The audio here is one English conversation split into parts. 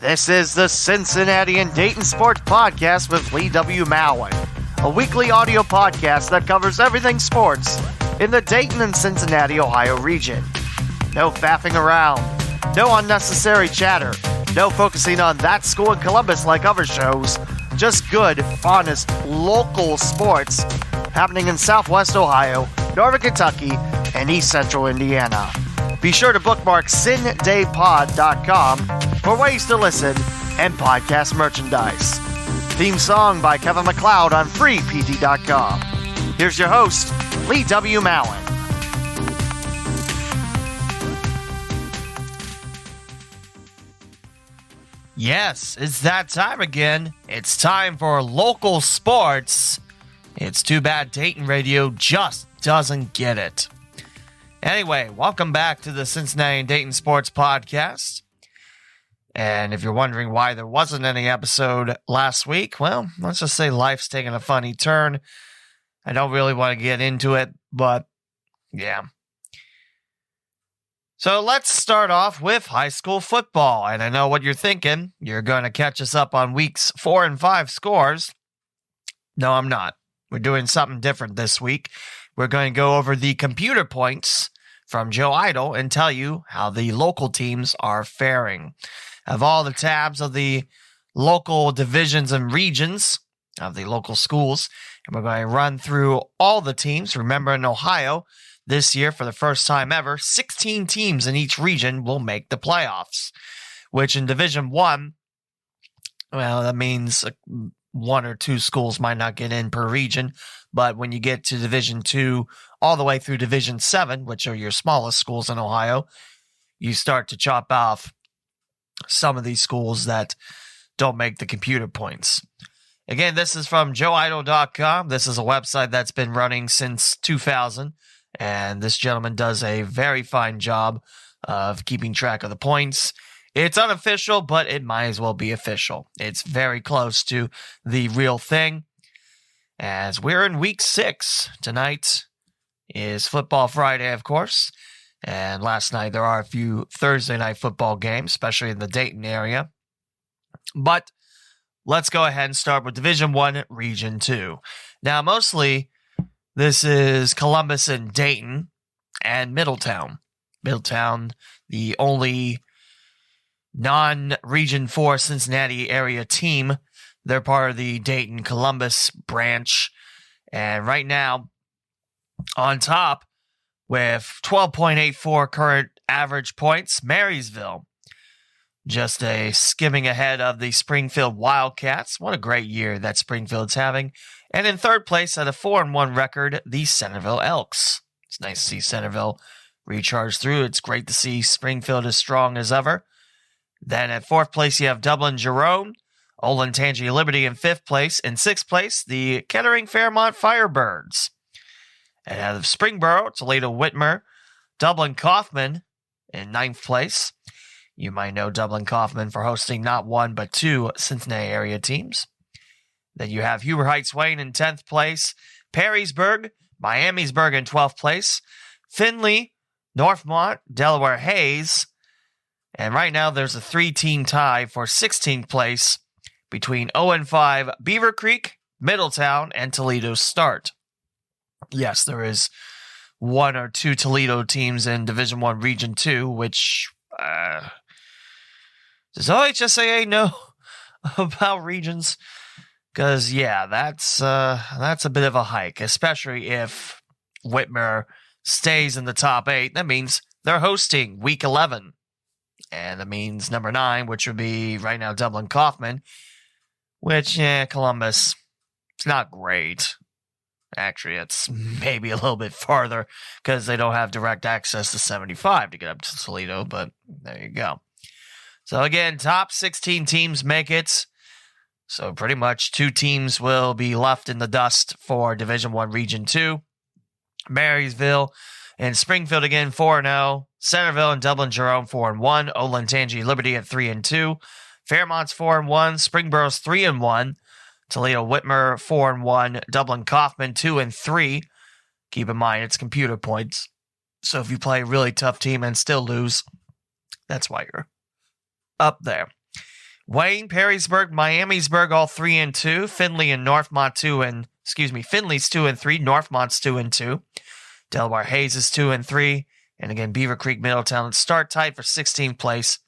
This is the Cincinnati and Dayton Sports Podcast with Lee W. Mowen, a weekly audio podcast that covers everything sports in the Dayton and Cincinnati, Ohio region. No faffing around, no unnecessary chatter, no focusing on that school in Columbus like other shows, just good, honest, local sports happening in Southwest Ohio, Northern Kentucky, and East Central Indiana. Be sure to bookmark cindaypod.com for ways to listen and podcast merchandise. Theme song by Kevin MacLeod on freepd.com. Here's your host, Lee W. Mowen. Yes, it's that time again. It's time for local sports. It's too bad Dayton Radio just doesn't get it. Anyway, welcome back to the Cincinnati and Dayton Sports Podcast. And if you're wondering why there wasn't any episode last week, well, let's just say life's taking a funny turn. I don't really want to get into it, but yeah. So let's start off with high school football. And I know what you're thinking. You're going to catch us up on weeks 4 and 5 scores. No, I'm not. We're doing something different this week. We're going to go over the computer points from Joe Idle and tell you how the local teams are faring. I have all the tabs of the local divisions and regions of the local schools, and we're going to run through all the teams. Remember, in Ohio, this year, for the first time ever, 16 teams in each region will make the playoffs, which in Division 1, well, that means 1 or 2 schools might not get in per region, but when you get to Division 2 all the way through Division 7, which are your smallest schools in Ohio, you start to chop off some of these schools that don't make the computer points. Again, this is from joeidle.com. This is a website that's been running since 2000, and this gentleman does a very fine job of keeping track of the points. It's unofficial, but it might as well be official. It's very close to the real thing, as we're in week 6. Tonight is Football Friday, of course, and last night there are a few Thursday night football games, especially in the Dayton area. But let's go ahead and start with Division 1, Region 2. Now, mostly this is Columbus and Dayton and Middletown. Middletown, the only non-Region 4 Cincinnati area team. They're part of the Dayton-Columbus branch. And right now, on top, with 12.84 current average points, Marysville. Just a skimming ahead of the Springfield Wildcats. What a great year that Springfield's having. And in third place at a 4-1 record, the Centerville Elks. It's nice to see Centerville recharge through. It's great to see Springfield as strong as ever. Then at fourth place, you have Dublin-Jerome, Olentangy Liberty in fifth place. In sixth place, the Kettering-Fairmont Firebirds. And out of Springboro, Toledo-Whitmer, Dublin-Kaufman in ninth place. You might know Dublin-Kaufman for hosting not one, but 2 Cincinnati area teams. Then you have Huber Heights-Wayne in 10th place, Perrysburg, Miamisburg in 12th place, Findlay, Northmont, Delaware Hayes, and right now there's a 3-team tie for 16th place between 0-5 Beaver Creek, Middletown, and Toledo Start. Yes, there is 1 or 2 Toledo teams in Division 1 Region 2, which does OHSAA know about regions? Because, yeah, that's a bit of a hike, especially if Whitmer stays in the top 8. That means they're hosting Week 11. And that means number 9, which would be right now Dublin-Kaufman, which, Columbus, it's not great. Actually, it's maybe a little bit farther because they don't have direct access to 75 to get up to Toledo, but there you go. So again, top 16 teams make it. So pretty much 2 teams will be left in the dust for Division 1 Region 2. Marysville and Springfield again 4-0. Centerville and Dublin-Jerome 4-1. Olentangy Liberty at 3-2. Fairmont's 4-1. Springboro's 3-1. Toledo-Whitmer 4-1. Dublin-Kaufman 2-3. Keep in mind, it's computer points. So if you play a really tough team and still lose, that's why you're up there. Wayne, Perrysburg, Miamisburg, all 3-2. Findlay and Northmont Findlay's 2-3. Northmont's 2-2. Delaware Hayes is 2-3. And again, Beaver Creek, Middletown start tight for 16th place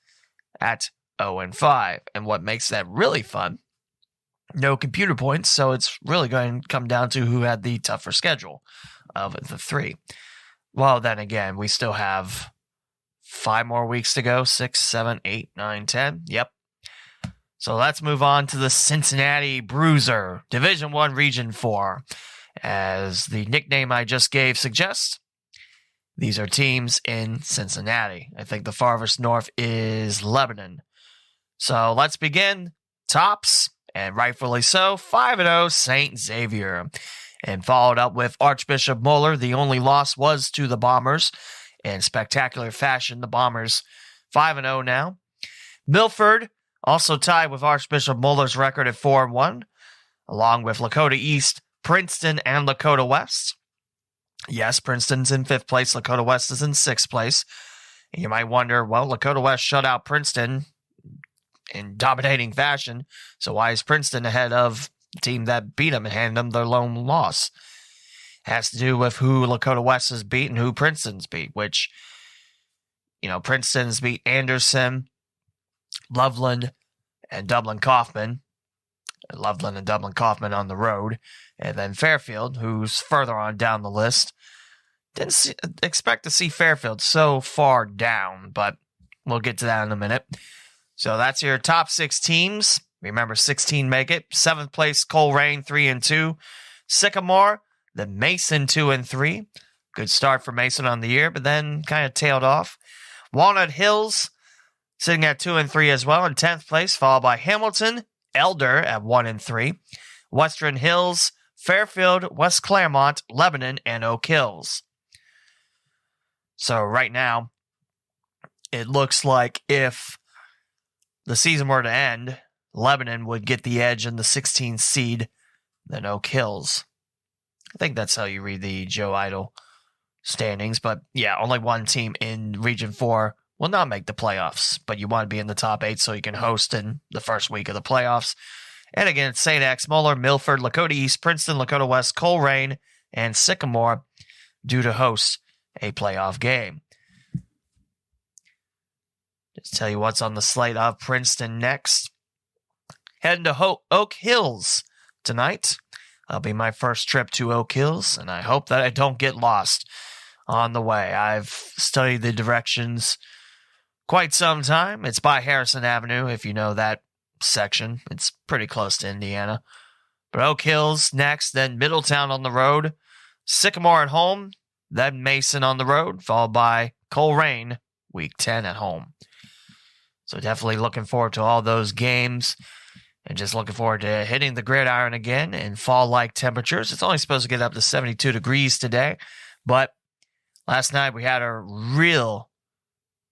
at 0-5. And what makes that really fun, no computer points, so it's really going to come down to who had the tougher schedule of the three. Well, then again, we still have 5 more weeks to go. 6, 7, 8, 9, 10. Yep. So let's move on to the Cincinnati Bruiser, Division I, Region 4. As the nickname I just gave suggests, these are teams in Cincinnati. I think the farthest north is Lebanon. So let's begin. Tops, and rightfully so, 5-0 St. Xavier. And followed up with Archbishop Moeller. The only loss was to the Bombers. In spectacular fashion, the Bombers 5-0 now. Milford also tied with Archbishop Moeller's record at 4-1, along with Lakota East, Princeton, and Lakota West. Yes, Princeton's in 5th place. Lakota West is in 6th place. And you might wonder, well, Lakota West shut out Princeton in dominating fashion, so why is Princeton ahead of the team that beat them and handed them their lone loss? It has to do with who Lakota West has beat and who Princeton's beat, which, Princeton's beat Anderson, Loveland, and Dublin Kaufman. Loveland and Dublin Kaufman on the road. And then Fairfield, who's further on down the list. Didn't expect to see Fairfield so far down, but we'll get to that in a minute. So that's your top 6 teams. Remember, 16 make it. 7th place, Coleraine, 3-2. Sycamore, then Mason, 2-3. Good start for Mason on the year, but then kind of tailed off. Walnut Hills, sitting at 2-3 as well in 10th place, followed by Hamilton, Elder at 1-3. Western Hills, Fairfield, West Claremont, Lebanon, and Oak Hills. So right now, it looks like if the season were to end, Lebanon would get the edge in the 16th seed than Oak Hills. I think that's how you read the Joe Idle standings. But yeah, only one team in Region 4 will not make the playoffs. But you want to be in the top 8 so you can host in the first week of the playoffs. And again, St. X, Moeller, Milford, Lakota East, Princeton, Lakota West, Coleraine, and Sycamore due to host a playoff game. Just tell you what's on the slate of Princeton next. Heading to Oak Hills tonight. That'll be my first trip to Oak Hills, and I hope that I don't get lost on the way. I've studied the directions quite some time. It's by Harrison Avenue, if you know that section. It's pretty close to Indiana. But Oak Hills next, then Middletown on the road, Sycamore at home, then Mason on the road, followed by Coleraine, week 10 at home. So definitely looking forward to all those games and just looking forward to hitting the gridiron again in fall-like temperatures. It's only supposed to get up to 72 degrees today, but last night we had a real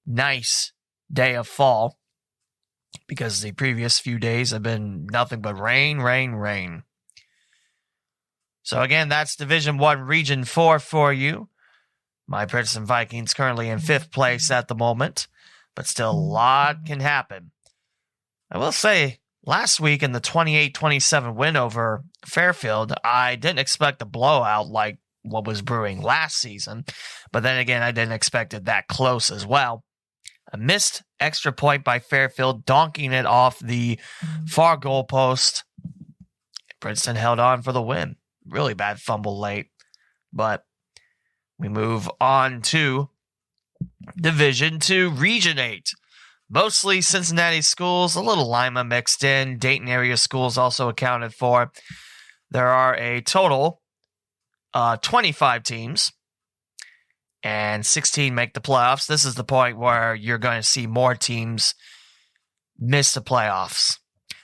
nice day of fall because the previous few days have been nothing but rain, rain, rain. So again, that's Division I, Region 4 for you. My Princeton Vikings currently in 5th place at the moment, but still a lot can happen. I will say, last week in the 28-27 win over Fairfield, I didn't expect a blowout like what was brewing last season, but then again, I didn't expect it that close as well. A missed extra point by Fairfield, donking it off the far goal post. Princeton held on for the win. Really bad fumble late, but we move on to Division II, Region 8. Mostly Cincinnati schools, a little Lima mixed in. Dayton area schools also accounted for. There are a total 25 teams, and 16 make the playoffs. This is the point where you're going to see more teams miss the playoffs.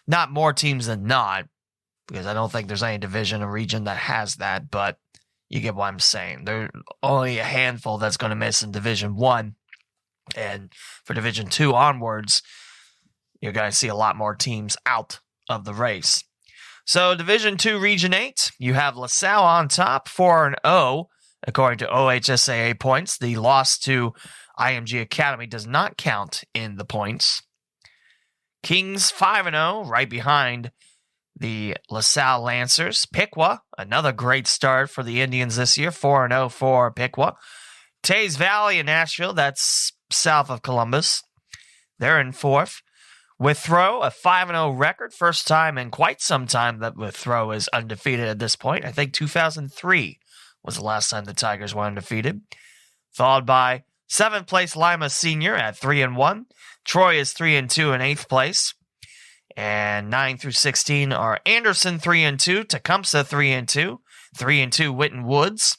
Not more teams than not, because I don't think there's any division or region that has that, but you get what I'm saying. There's only a handful that's going to miss in Division 1. And for Division 2 onwards, you're going to see a lot more teams out of the race. So Division 2, Region 8, you have LaSalle on top, 4-0, according to OHSAA points. The loss to IMG Academy does not count in the points. Kings 5-0, right behind the LaSalle Lancers. Piqua, another great start for the Indians this year, 4-0 for Piqua. Tays Valley in Nashville, that's south of Columbus. They're in fourth. Withrow, a 5-0 record. First time in quite some time that Withrow is undefeated at this point. I think 2003 was the last time the Tigers were undefeated. Followed by 7th place Lima Senior at 3-1. Troy is 3-2 in 8th place. And 9 through 16 are Anderson 3-2, Tecumseh 3-2, 3-2 Whitten Woods,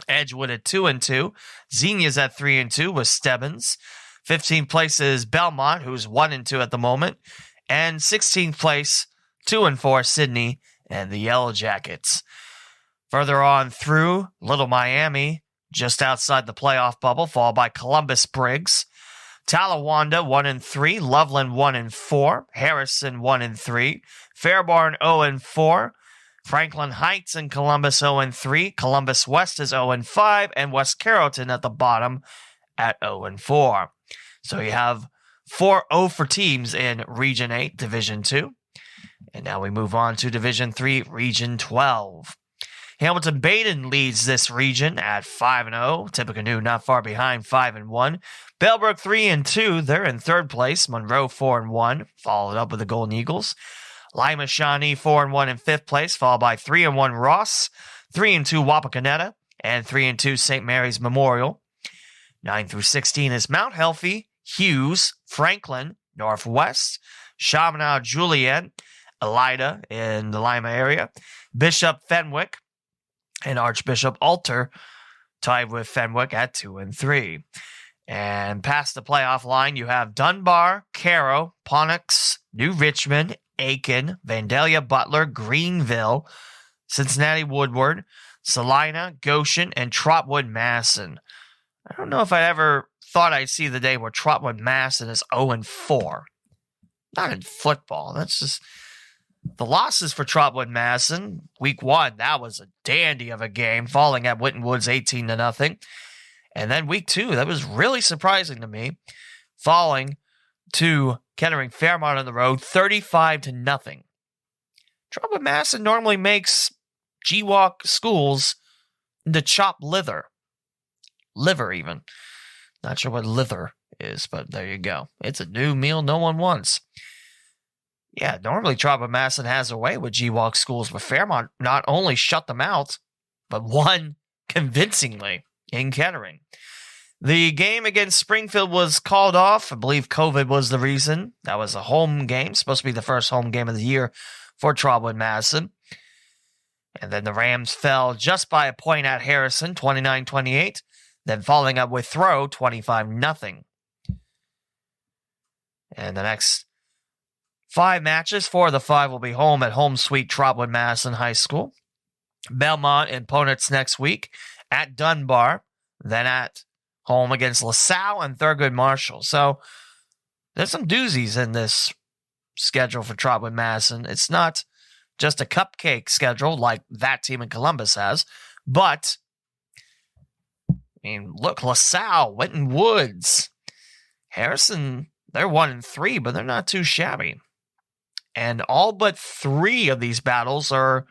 Edgewood at 2-2, Xenia's at 3-2 with Stebbins. 15th place is Belmont, who's 1-2 at the moment, and 16th place 2-4 Sydney and the Yellow Jackets. Further on through, Little Miami, just outside the playoff bubble, followed by Columbus Briggs. Talawanda 1-3, Loveland 1-4, Harrison 1-3, Fairborn 0-4, Franklin Heights and Columbus 0-3, Columbus West is 0-5, and West Carrollton at the bottom at 0-4. So you have 4 0 teams in Region 8, Division 2. And now we move on to Division 3, Region 12. Hamilton-Baden leads this region at 5-0. Tippecanoe not far behind, 5-1. Bellbrook 3-2. They're in 3rd place. Monroe 4-1, followed up with the Golden Eagles. Lima Shawnee 4-1 in 5th place, followed by 3-1 Ross, 3-2 Wapakoneta, and 3-2 St. Mary's Memorial. 9 through 16 is Mount Healthy, Hughes, Franklin, Northwest, Chaminade Juliet, Elida in the Lima area, Bishop Fenwick, and Archbishop Alter tied with Fenwick at 2-3. And past the playoff line, you have Dunbar, Caro, Ponix, New Richmond, Aiken, Vandalia Butler, Greenville, Cincinnati Woodward, Salina, Goshen, and Trotwood Masson. I don't know if I ever thought I'd see the day where Trotwood Masson is 0-4. Not in football. That's just the losses for Trotwood Masson. Week 1, that was a dandy of a game, falling at Whitten Woods 18-0. And then week 2, that was really surprising to me, falling to Kettering Fairmont on the road 35-0. Trotwood Masson normally makes GWalk schools into chopped liver. Liver, even. Not sure what liver is, but there you go. It's a new meal no one wants. Yeah, normally Trotwood Masson has a way with GWalk schools, but Fairmont not only shut them out, but won convincingly in Kettering. The game against Springfield was called off. I believe COVID was the reason. That was a home game, supposed to be the first home game of the year for Trotwood Masson. And then the Rams fell just by a point at Harrison, 29-28. Then following up with Throw, 25-0. And the next 5 matches, 4 of the 5 will be home at home sweet Trotwood Masson High School. Belmont and Ponitz next week at Dunbar, then at home against LaSalle and Thurgood Marshall. So there's some doozies in this schedule for Trotwood Masson. It's not just a cupcake schedule like that team in Columbus has, but I mean, look, LaSalle, Whitten Woods, Harrison, they're 1-3, but they're not too shabby. And all but 3 of these battles are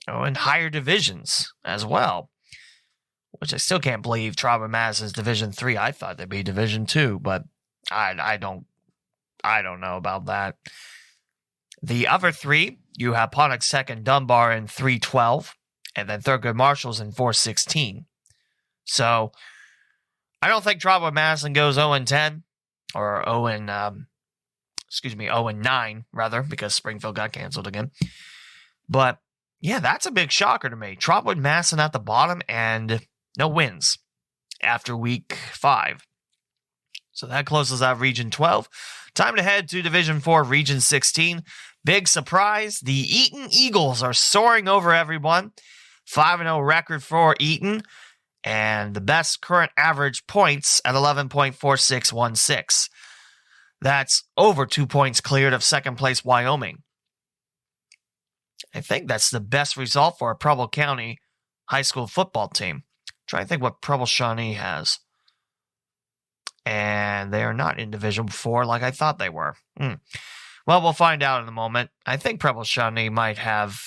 in higher divisions as well, which I still can't believe Trotwood Masson is Division 3. I thought they'd be Division 2, but I don't know about that. The other 3, you have Pontiac 2nd, Dunbar in 3-12, and then Thurgood Marshall's in 4-16. So I don't think Trotwood Masson goes 0-10 or 0-9 rather, because Springfield got canceled again. But yeah, that's a big shocker to me. Trotwood Masson at the bottom and no wins after week 5. So that closes out Region 12. Time to head to Division 4, Region 16. Big surprise, the Eaton Eagles are soaring over everyone. 5-0 record for Eaton, and the best current average points at 11.4616. That's over 2 points cleared of second place Wyoming. I think that's the best result for a Preble County high school football team. Trying to think what Preble Shawnee has. and they are not in Division 4 like I thought they were. Well, we'll find out in a moment. I think Preble Shawnee might have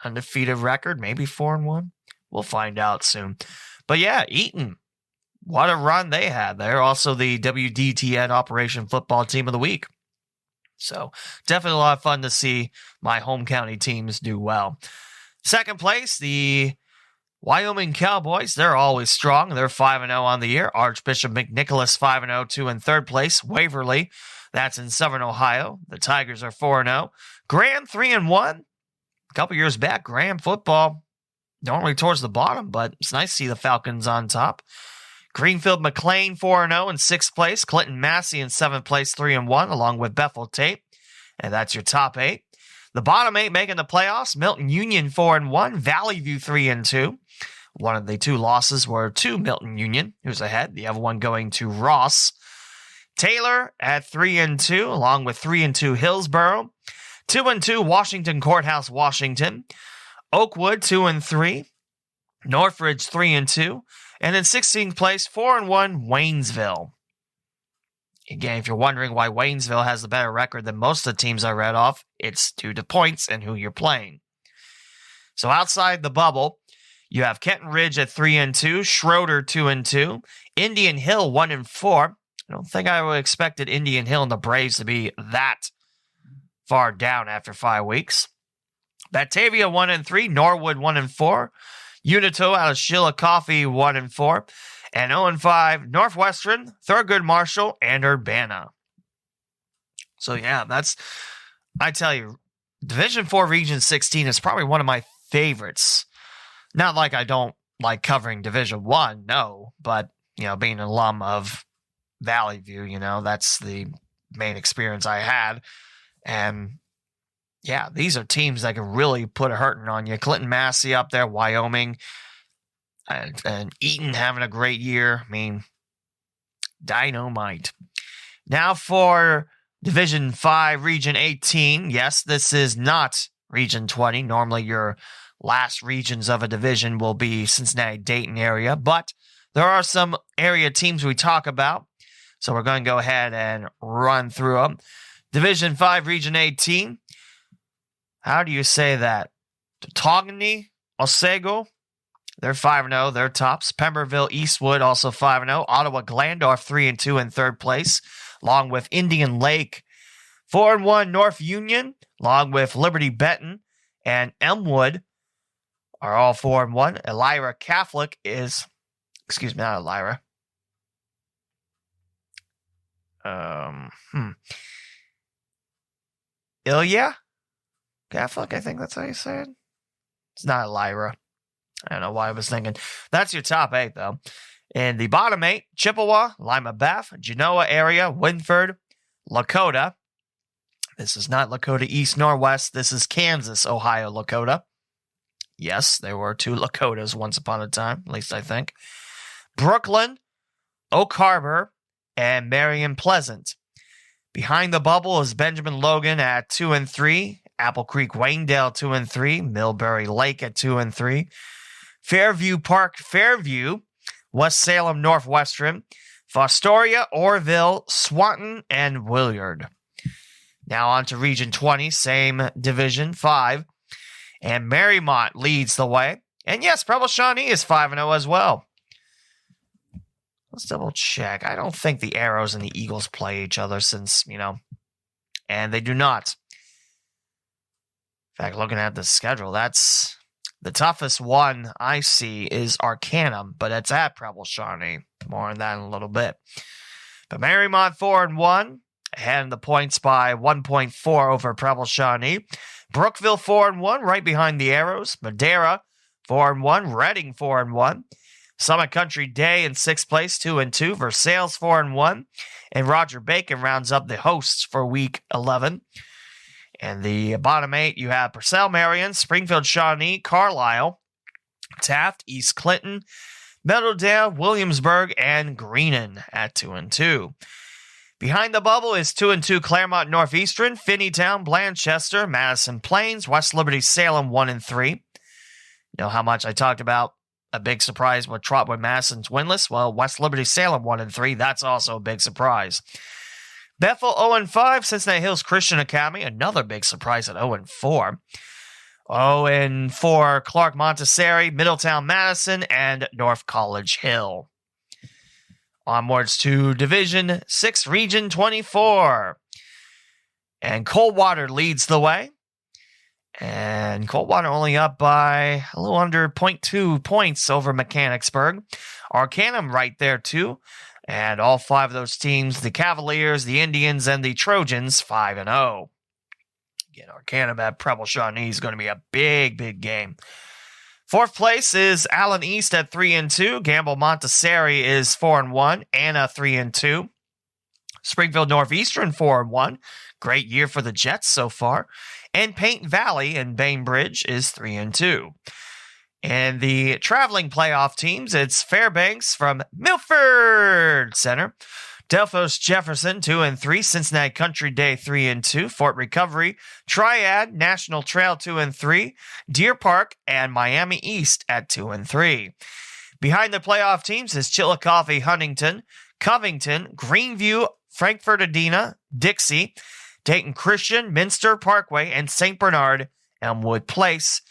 an undefeated record, maybe 4-1. We'll find out soon. But yeah, Eaton, what a run they had. They're also the WDTN Operation Football Team of the Week. So definitely a lot of fun to see my home county teams do well. Second place, the Wyoming Cowboys. They're always strong. They're 5-0 on the year. Archbishop McNicholas 5-0, 2 in third place. Waverly, that's in Southern Ohio. The Tigers are 4-0. Graham 3-1. A couple years back, Graham football normally towards the bottom, but it's nice to see the Falcons on top. Greenfield McLean 4-0 in 6th place. Clinton Massey in 7th place 3-1, along with Bethel Tate. And that's your top 8. The bottom 8 making the playoffs. Milton Union 4-1. Valley View 3-2. One of the 2 losses were to Milton Union, who's ahead. The other one going to Ross. Taylor at 3-2, along with 3-2 Hillsboro. 2-2 Washington Courthouse, Washington. Oakwood 2-3. Northridge 3-2. And in 16th place, 4-1 Waynesville. Again, if you're wondering why Waynesville has the better record than most of the teams I read off, it's due to points and who you're playing. So outside the bubble, you have Kenton Ridge at 3-2, Schroeder 2-2, Indian Hill 1-4. I don't think I would have expected Indian Hill and the Braves to be that far down after 5 weeks. Batavia 1-3, Norwood 1-4, Unito out of Chillicothe 1-4, and 0-5 Northwestern, Thurgood Marshall, and Urbana. So yeah, I tell you, Division 4 Region 16 is probably one of my favorites. Not like I don't like covering Division 1, no, but being an alum of Valley View, that's the main experience I had. And yeah, these are teams that can really put a hurting on you. Clinton Massey up there, Wyoming, and Eaton having a great year. I mean, dynamite. Now for Division 5, Region 18. Yes, this is not Region 20. Normally your last regions of a division will be Cincinnati, Dayton area, but there are some area teams we talk about. So we're going to go ahead and run through them. Division 5, Region 18. How do you say that? Togany, Otsego, they're 5-0. They're tops. Pemberville, Eastwood, also 5-0. Ottawa, Glandorf, 3-2 in third place, along with Indian Lake. 4-1, North Union, along with Liberty Benton and Elmwood are all 4-1. Elira Catholic is, not Elira. Ilya Catholic, I think that's how you say it. It's not Elira. I don't know why I was thinking. That's your top 8, though. In the bottom 8, Chippewa, Lima Beth, Genoa area, Winford, Lakota. This is not Lakota East nor West. This is Kansas, Ohio, Lakota. Yes, there were 2 Lakotas once upon a time, at least I think. Brooklyn, Oak Harbor, and Marion Pleasant. Behind the bubble is Benjamin Logan at 2-3. Apple Creek Waynedale 2-3. Millbury Lake at 2-3. Fairview Park Fairview. West Salem Northwestern. Fostoria, Orville, Swanton, and Williard. Now on to Region 20, same Division 5. And Marymount leads the way. And yes, Preble Shawnee is 5-0 as well. Let's double check. I don't think the Arrows and the Eagles play each other since, and they do not. In fact, looking at the schedule, that's the toughest one I see is Arcanum, but it's at Preble Shawnee. More on that in a little bit. But Marymount 4-1, ahead in the points by 1.4 over Preble Shawnee. Brookville 4-1, right behind the Arrows. Madera 4-1, Reading 4-1. Summit Country Day in 6th place, 2-2. Versailles 4-1. And Roger Bacon rounds up the hosts for week 11. And the bottom 8, you have Purcell Marion, Springfield Shawnee, Carlisle, Taft, East Clinton, Meadowdale, Williamsburg, and Greenon at 2-2. Behind the bubble is 2-2 Claremont Northeastern, Finneytown, Blanchester, Madison Plains, West Liberty Salem 1-3. You know how much I talked about a big surprise with Trotwood Madison's winless. Well, West Liberty Salem 1-3. That's also a big surprise. Bethel 0-5. Cincinnati Hills Christian Academy, another big surprise at 0-4. 0-4 Clark Montessori, Middletown Madison, and North College Hill. Onwards to Division 6, Region 24. And Coldwater leads the way. And Coldwater only up by a little under 0.2 points over Mechanicsburg. Arcanum right there too. And all five of those teams, the Cavaliers, the Indians, and the Trojans, 5-0. Again, Arcanum at Preble Shawnee is going to be a big, big game. Fourth place is Allen East at 3-2. Gamble Montessori is 4-1. Anna 3-2. Springfield Northeastern 4-1. Great year for the Jets so far. And Paint Valley in Bainbridge is 3-2. And the traveling playoff teams, it's Fairbanks from Milford Center. Delphos Jefferson 2-3. Cincinnati Country Day 3-2. Fort Recovery, Triad, National Trail 2-3. Deer Park and Miami East at 2-3. Behind the playoff teams is Chillicothe, Huntington, Covington, Greenview, Frankfort Adena, Dixie, Dayton Christian, Minster Parkway, and St. Bernard, Elmwood Place.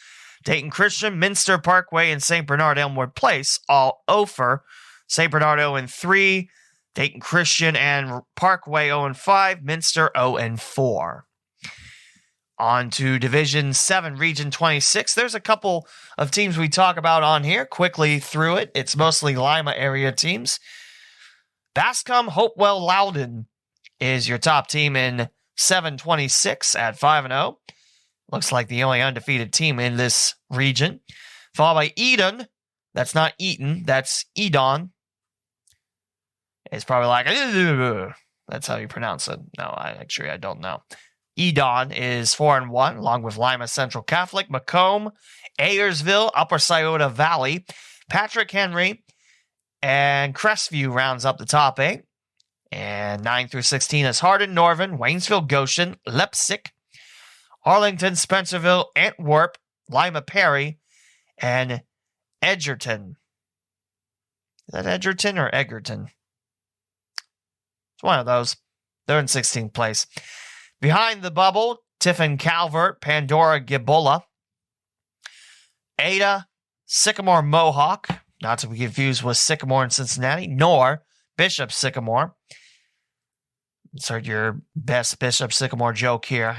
Dayton Christian, Minster Parkway, and St. Bernard, Elmwood Place all over. St. Bernard 0-3. Dayton Christian and Parkway 0-5, Minster 0-4. On to Division 7, Region 26. There's a couple of teams we talk about on here. Quickly through it. It's mostly Lima area teams. Bascom Hopewell Loudon is your top team in 726 at 5-0. Looks like the only undefeated team in this region. Followed by Eden. That's not Eaton. That's Edon. It's probably like, that's how you pronounce it. No, I don't know. Edon is 4-1, along with Lima Central Catholic, Macomb, Ayersville, Upper Scioto Valley, Patrick Henry, and Crestview rounds up the top 8. And 9 through 16 is Hardin, Norvin, Waynesville, Goshen, Leipzig, Arlington, Spencerville, Antwerp, Lima Perry, and Edgerton. Is that Edgerton or Egerton? It's one of those. They're in 16th place. Behind the bubble, Tiffin Calvert, Pandora Gibola, Ada, Sycamore Mohawk, not to be confused with Sycamore in Cincinnati, nor Bishop Sycamore. Insert your best Bishop Sycamore joke here.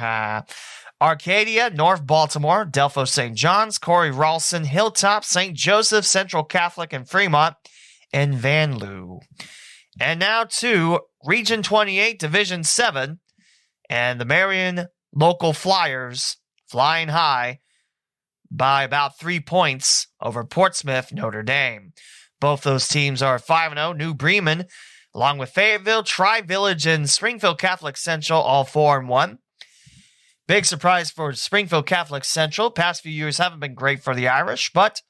Arcadia, North Baltimore, Delphos St. John's, Corey Ralston, Hilltop, St. Joseph, Central Catholic, and Fremont, and Vanloo. And now to Region 28, Division 7, and the Marion Local Flyers flying high by about 3 points over Portsmouth, Notre Dame. Both those teams are 5-0. New Bremen, along with Fayetteville, Tri-Village, and Springfield Catholic Central, all 4-1. Big surprise for Springfield Catholic Central. Past few years haven't been great for the Irish, but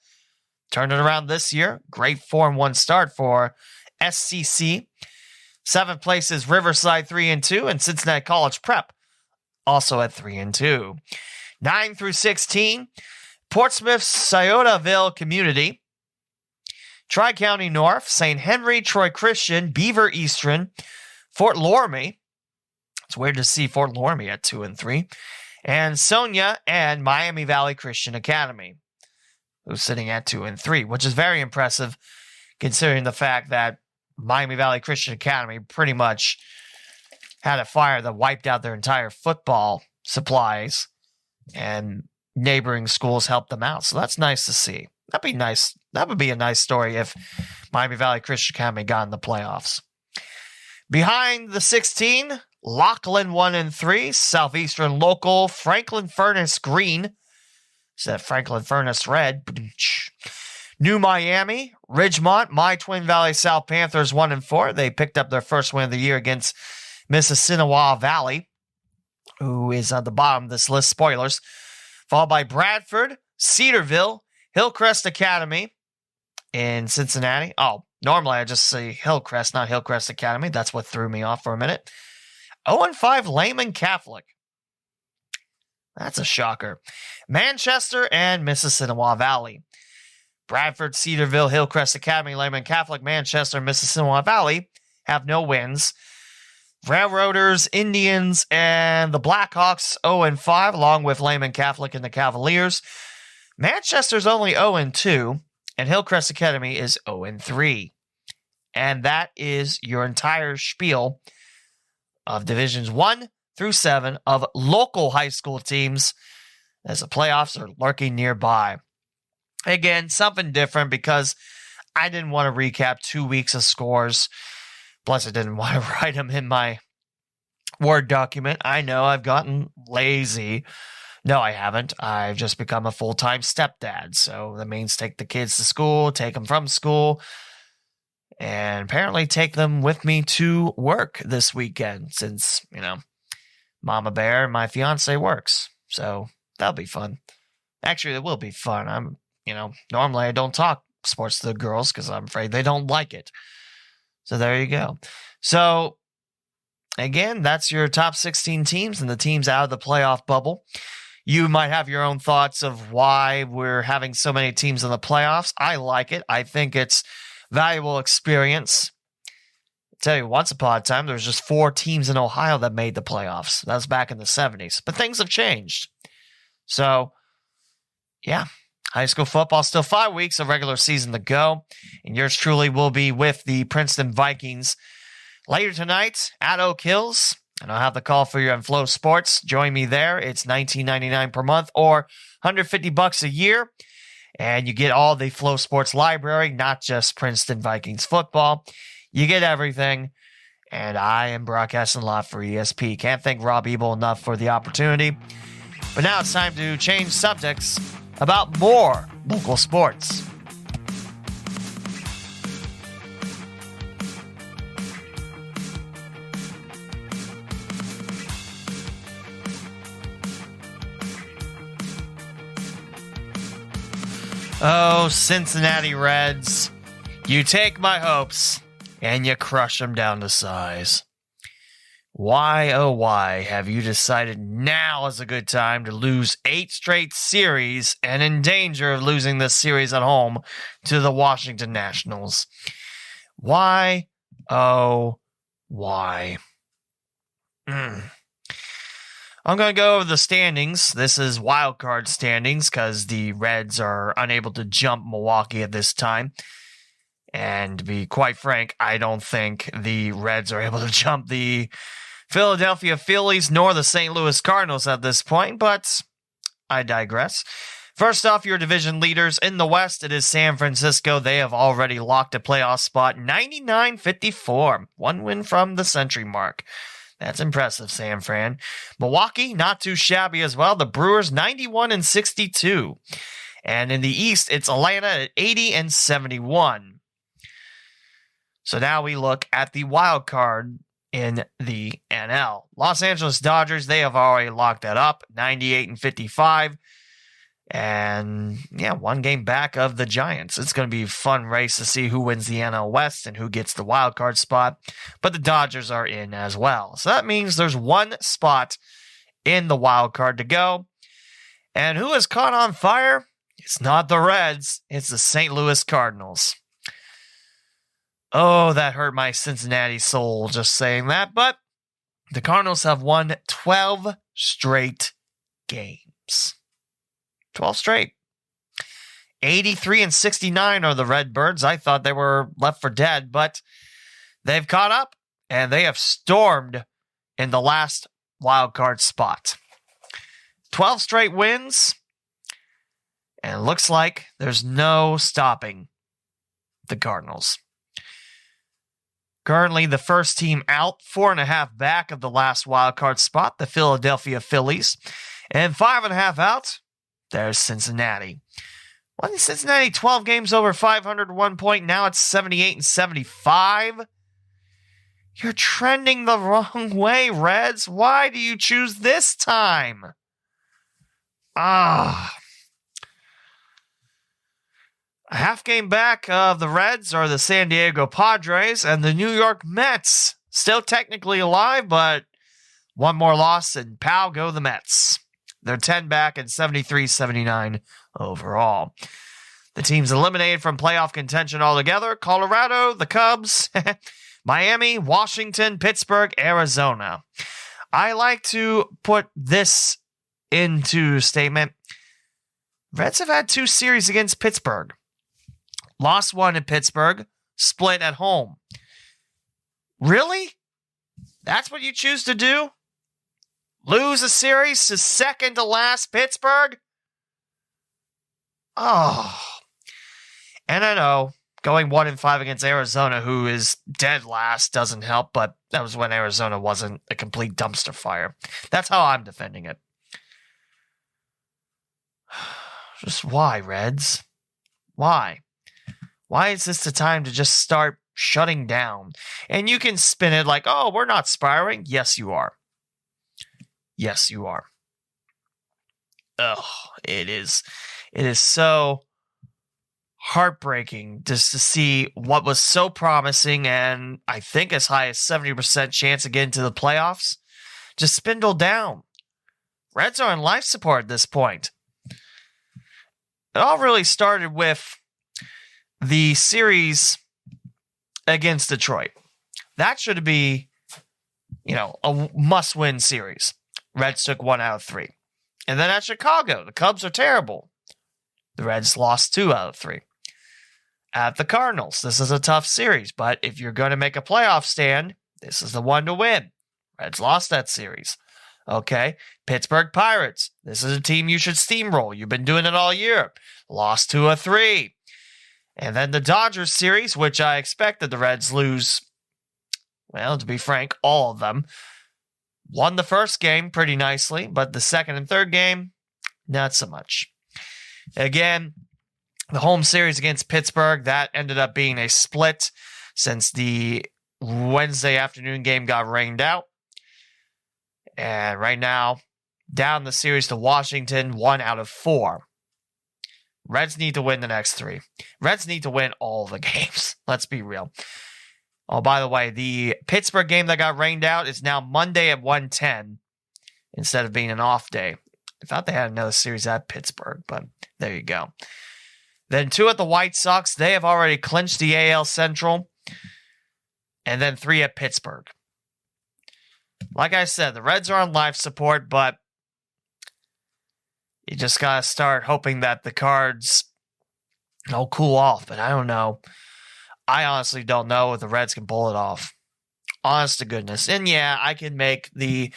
turned it around this year. Great 4-1 start for SCC. 7th place is Riverside 3-2, and Cincinnati College Prep also at 3-2. 9 through 16, Portsmouth, Sciotaville Community, Tri-County North, St. Henry, Troy Christian, Beaver Eastern, Fort Loramie. It's weird to see Fort Loramie at 2-3, and Sonia and Miami Valley Christian Academy, who's sitting at 2-3, which is very impressive considering the fact that Miami Valley Christian Academy pretty much had a fire that wiped out their entire football supplies, and neighboring schools helped them out. So that's nice to see. That'd be nice. That would be a nice story if Miami Valley Christian Academy got in the playoffs. Behind the 16, Lachlan 1-3, Southeastern Local, Franklin Furnace Green. Is that Franklin Furnace Red? New Miami, Ridgemont, my Twin Valley South Panthers 1-4. They picked up their first win of the year against Mississinawa Valley, who is at the bottom of this list. Spoilers. Followed by Bradford, Cedarville, Hillcrest Academy in Cincinnati. Oh, normally I just say Hillcrest, not Hillcrest Academy. That's what threw me off for a minute. 0-5 Layman Catholic. That's a shocker. Manchester and Mississinawa Valley. Bradford, Cedarville, Hillcrest Academy, Lehman Catholic, Manchester, Mississauga Valley have no wins. Railroaders, Indians, and the Blackhawks 0-5, along with Lehman Catholic and the Cavaliers. Manchester's only 0-2, and Hillcrest Academy is 0-3. And that is your entire spiel of Divisions 1 through 7 of local high school teams as the playoffs are lurking nearby. Again, something different because I didn't want to recap 2 weeks of scores. Plus, I didn't want to write them in my Word document. I know I've gotten lazy. No, I haven't. I've just become a full-time stepdad. So that means take the kids to school, take them from school, and apparently take them with me to work this weekend since, Mama Bear, my fiance, works. So that'll be fun. Actually, it will be fun. Normally I don't talk sports to the girls because I'm afraid they don't like it. So there you go. So again, that's your top 16 teams and the teams out of the playoff bubble. You might have your own thoughts of why we're having so many teams in the playoffs. I like it. I think it's valuable experience. I'll tell you, once upon a time, there was just 4 teams in Ohio that made the playoffs. That was back in the 70s. But things have changed. So, yeah. High school football, still 5 weeks of regular season to go. And yours truly will be with the Princeton Vikings later tonight at Oak Hills. And I'll have the call for you on Flow Sports. Join me there. It's $19.99 per month or $150 a year. And you get all the Flow Sports library, not just Princeton Vikings football. You get everything. And I am broadcasting live for ESP. Can't thank Rob Ebel enough for the opportunity. But now it's time to change subjects about more local sports. Oh, Cincinnati Reds, you take my hopes and you crush them down to size. Why, oh why, have you decided now is a good time to lose 8 straight series and in danger of losing this series at home to the Washington Nationals? Why, oh why? I'm going to go over the standings. This is wild card standings because the Reds are unable to jump Milwaukee at this time. And to be quite frank, I don't think the Reds are able to jump the Philadelphia Phillies nor the St. Louis Cardinals at this point, but I digress. First off, your division leaders in the West, it is San Francisco. They have already locked a playoff spot, 99-54, 1 win from the century mark. That's impressive, San Fran. Milwaukee, not too shabby as well. The Brewers, 91-62. And in the East, it's Atlanta at 80-71. So now we look at the wild card in the NL. Los Angeles Dodgers, they have already locked that up, 98-55. And yeah, 1 game back of the Giants. It's going to be a fun race to see who wins the NL West and who gets the wild card spot. But the Dodgers are in as well. So that means there's 1 spot in the wild card to go. And who is caught on fire? It's not the Reds. It's the St. Louis Cardinals. Oh, that hurt my Cincinnati soul just saying that. But the Cardinals have won 12 straight games. 12 straight. 83-69 are the Redbirds. I thought they were left for dead, but they've caught up, and they have stormed in the last wild card spot. 12 straight wins, and it looks like there's no stopping the Cardinals. Currently, the first team out, 4.5 back of the last wild card spot, the Philadelphia Phillies, and 5.5 out, there's Cincinnati. Won Cincinnati 12 games over 500 at one point. Now it's 78-75. You're trending the wrong way, Reds. Why do you choose this time? A half game back of the Reds are the San Diego Padres and the New York Mets. Still technically alive, but 1 more loss and pow go the Mets. They're 10 back and 73-79 overall. The teams eliminated from playoff contention altogether: Colorado, the Cubs, Miami, Washington, Pittsburgh, Arizona. I like to put this into statement. Reds have had 2 series against Pittsburgh. Lost one in Pittsburgh, split at home. Really? That's what you choose to do? Lose a series to second to last Pittsburgh? Oh. And I know going 1-5 against Arizona, who is dead last, doesn't help, but that was when Arizona wasn't a complete dumpster fire. That's how I'm defending it. Just why, Reds? Why? Why is this the time to just start shutting down? And you can spin it like, oh, we're not spiraling. Yes, you are. Yes, you are. Ugh, it is so heartbreaking just to see what was so promising and I think as high as 70% chance of getting to the playoffs just spindle down. Reds are on life support at this point. It all really started with the series against Detroit. That should be, a must-win series. Reds took 1 out of 3. And then at Chicago, the Cubs are terrible. The Reds lost 2 out of 3. At the Cardinals, this is a tough series, but if you're going to make a playoff stand, this is the one to win. Reds lost that series. Okay, Pittsburgh Pirates, this is a team you should steamroll. You've been doing it all year. Lost 2 of 3. And then the Dodgers series, which I expected the Reds lose, well, to be frank, all of them. Won the first game pretty nicely, but the second and third game, not so much. Again, the home series against Pittsburgh, that ended up being a split since the Wednesday afternoon game got rained out. And right now, down the series to Washington, 1 out of 4. Reds need to win the next 3. Reds need to win all the games. Let's be real. Oh, by the way, the Pittsburgh game that got rained out is now Monday at 1:10 instead of being an off day. I thought they had another series at Pittsburgh, but there you go. Then 2 at the White Sox. They have already clinched the AL Central. And then 3 at Pittsburgh. Like I said, the Reds are on life support, but you just got to start hoping that the Cards cool off. But I don't know. I honestly don't know if the Reds can pull it off. Honest to goodness. And yeah, I can make the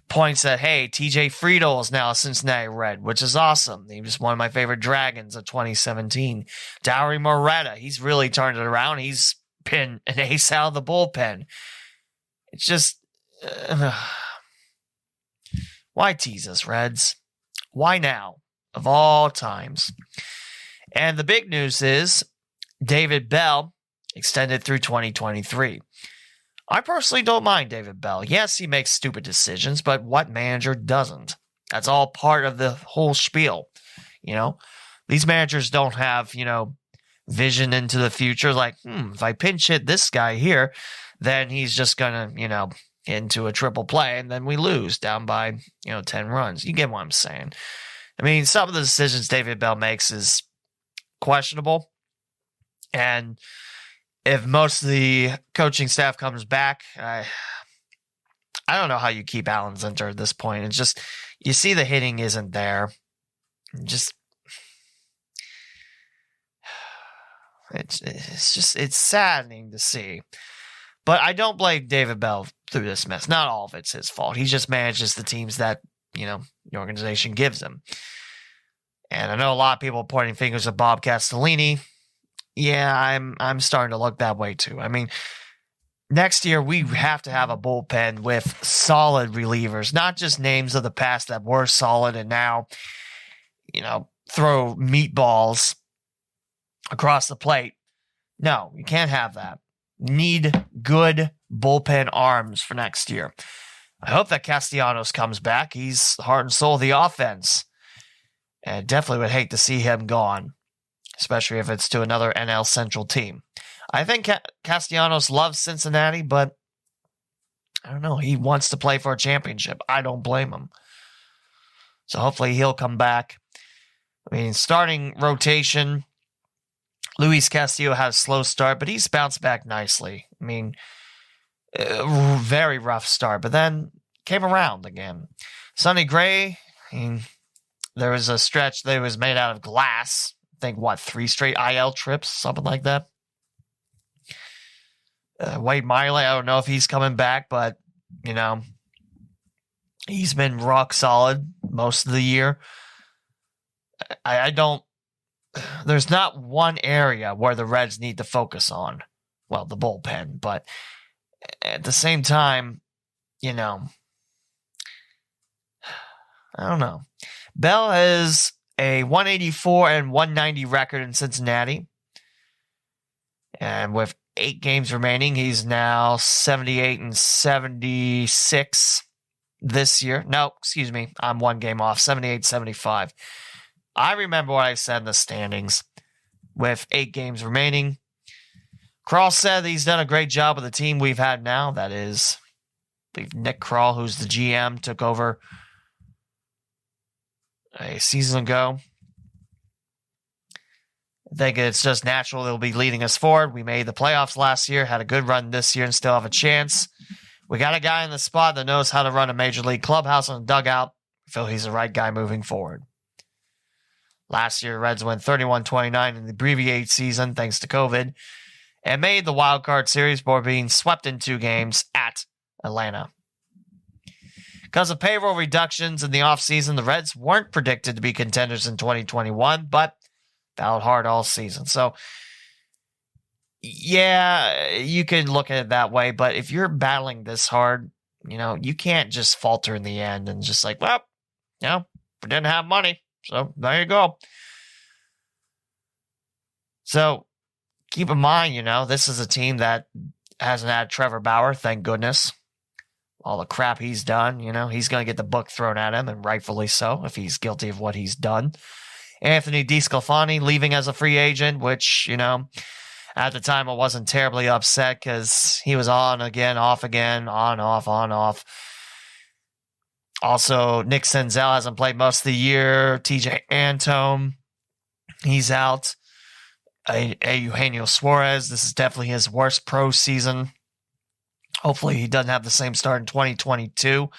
points that, hey, TJ Friedel is now a Cincinnati Red, which is awesome. He was one of my favorite Dragons of 2017. Dowry Moretta, he's really turned it around. He's been an ace out of the bullpen. It's just, why tease us, Reds? Why now, of all times? And the big news is David Bell extended through 2023. I personally don't mind David Bell. Yes, he makes stupid decisions, but what manager doesn't? That's all part of the whole spiel. These managers don't have, vision into the future. Like, if I pinch hit this guy here, then he's just going to, into a triple play, and then we lose down by, 10 runs. You get what I'm saying. I mean, some of the decisions David Bell makes is questionable. And if most of the coaching staff comes back, I don't know how you keep Alan Zinter at this point. It's just, you see the hitting isn't there. It's saddening to see. But I don't blame David Bell through this mess. Not all of it's his fault. He just manages the teams that, the organization gives him. And I know a lot of people are pointing fingers at Bob Castellini. Yeah, I'm starting to look that way too. I mean, next year we have to have a bullpen with solid relievers, not just names of the past that were solid and now, throw meatballs across the plate. No, you can't have that. Need good bullpen arms for next year. I hope that Castellanos comes back. He's the heart and soul of the offense. And definitely would hate to see him gone, especially if it's to another NL Central team. I think Castellanos loves Cincinnati, but I don't know. He wants to play for a championship. I don't blame him. So hopefully he'll come back. I mean, starting rotation, Luis Castillo had a slow start, but he's bounced back nicely. I mean, very rough start, but then came around again. Sonny Gray, I mean, there was a stretch that was made out of glass. I think, 3 straight IL trips, something like that. Wade Miley, I don't know if he's coming back, but, he's been rock solid most of the year. I don't, there's not one area where the Reds need to focus on. Well, the bullpen, but at the same time, I don't know. Bell has a 184 and 190 record in Cincinnati. And with 8 games remaining, he's now 78 and 76 this year. No, excuse me. I'm 1 game off, 78-75. I remember what I said in the standings with 8 games remaining. Krall said he's done a great job with the team we've had now. That is, I believe Nick Krall, who's the GM, took over a season ago. I think it's just natural they'll be leading us forward. We made the playoffs last year, had a good run this year, and still have a chance. We got a guy in the spot that knows how to run a major league clubhouse and a dugout. I feel he's the right guy moving forward. Last year, Reds went 31-29 in the abbreviated season thanks to COVID and made the wild card series before being swept in 2 games at Atlanta. Because of payroll reductions in the offseason, the Reds weren't predicted to be contenders in 2021, but battled hard all season. So, yeah, you can look at it that way, but if you're battling this hard, you can't just falter in the end and just like, well, we didn't have money, so there you go. So, keep in mind, this is a team that hasn't had Trevor Bauer, thank goodness. All the crap he's done, he's going to get the book thrown at him, and rightfully so, if he's guilty of what he's done. Anthony DeSclafani leaving as a free agent, which, at the time I wasn't terribly upset because he was on again, off again, on, off. Also, Nick Senzel hasn't played most of the year. TJ Antone, he's out. Eugenio Suarez, this is definitely his worst pro season. Hopefully he doesn't have the same start in 2022.